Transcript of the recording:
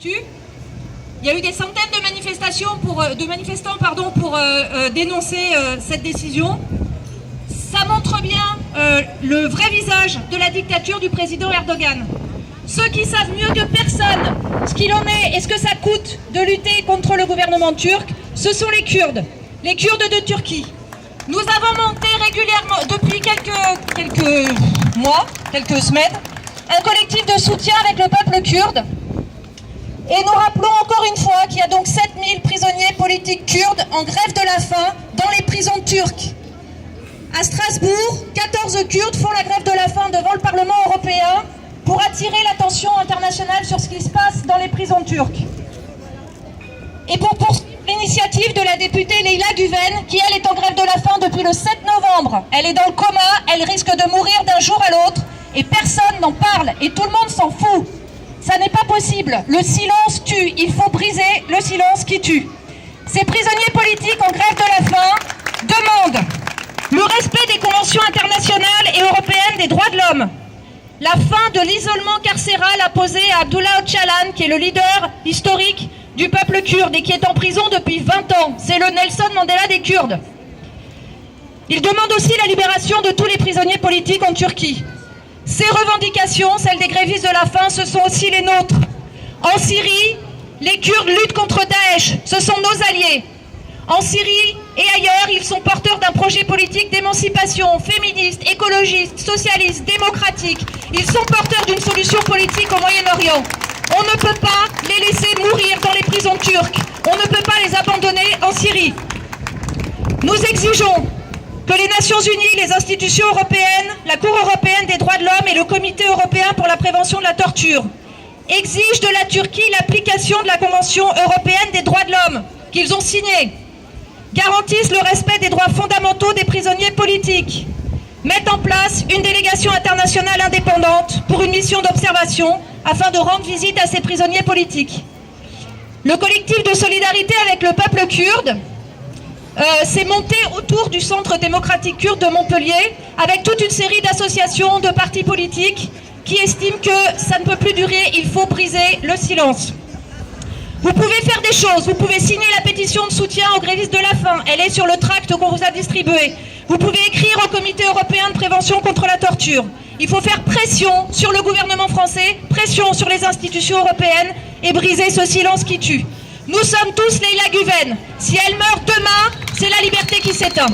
Il y a eu des centaines de manifestants pour dénoncer cette décision. Ça montre bien le vrai visage de la dictature du président Erdogan. Ceux qui savent mieux que personne ce qu'il en est et ce que ça coûte de lutter contre le gouvernement turc, ce sont les Kurdes de Turquie. Nous avons monté régulièrement, depuis quelques mois, quelques semaines, un collectif de soutien avec le peuple kurde. Et nous rappelons encore une fois qu'il y a donc 7000 prisonniers politiques kurdes en grève de la faim dans les prisons turques. À Strasbourg, 14 Kurdes font la grève de la faim devant le Parlement européen pour attirer l'attention internationale sur ce qui se passe dans les prisons turques. Et pour poursuivre l'initiative de la députée Leyla Güven, qui elle est en grève de la faim depuis le 7 novembre. Elle est dans le coma, elle risque de mourir d'un jour à l'autre et personne n'en parle et tout le monde s'en fout. Ça n'est pas possible. Le silence tue. Il faut briser le silence qui tue. Ces prisonniers politiques en grève de la faim demandent le respect des conventions internationales et européennes des droits de l'homme, la fin de l'isolement carcéral imposé à Abdullah Öcalan, qui est le leader historique du peuple kurde et qui est en prison depuis 20 ans. C'est le Nelson Mandela des Kurdes. Ils demandent aussi la libération de tous les prisonniers politiques en Turquie. Ces revendications, celles des grévistes de la faim, ce sont aussi les nôtres. En Syrie, les Kurdes luttent contre Daesh, ce sont nos alliés. En Syrie et ailleurs, ils sont porteurs d'un projet politique d'émancipation, féministe, écologiste, socialiste, démocratique. Ils sont porteurs d'une solution politique au Moyen-Orient. On ne peut pas les laisser mourir dans les prisons turques. On ne peut pas les abandonner en Syrie. Nous exigeons que les Nations Unies, les institutions européennes, la Cour européenne des droits de l'homme et le Comité européen pour la prévention de la torture exigent de la Turquie l'application de la Convention européenne des droits de l'homme qu'ils ont signée, garantissent le respect des droits fondamentaux des prisonniers politiques, mettent en place une délégation internationale indépendante pour une mission d'observation afin de rendre visite à ces prisonniers politiques. Le collectif de solidarité avec le peuple kurde s'est monté autour du Centre démocratique kurde de Montpellier avec toute une série d'associations, de partis politiques qui estiment que ça ne peut plus durer, il faut briser le silence. Vous pouvez faire des choses, vous pouvez signer la pétition de soutien aux grévistes de la faim, elle est sur le tract qu'on vous a distribué. Vous pouvez écrire au Comité européen de prévention contre la torture. Il faut faire pression sur le gouvernement français, pression sur les institutions européennes et briser ce silence qui tue. Nous sommes tous Leyla Güven. Si elle meurt demain, c'est la liberté qui s'éteint.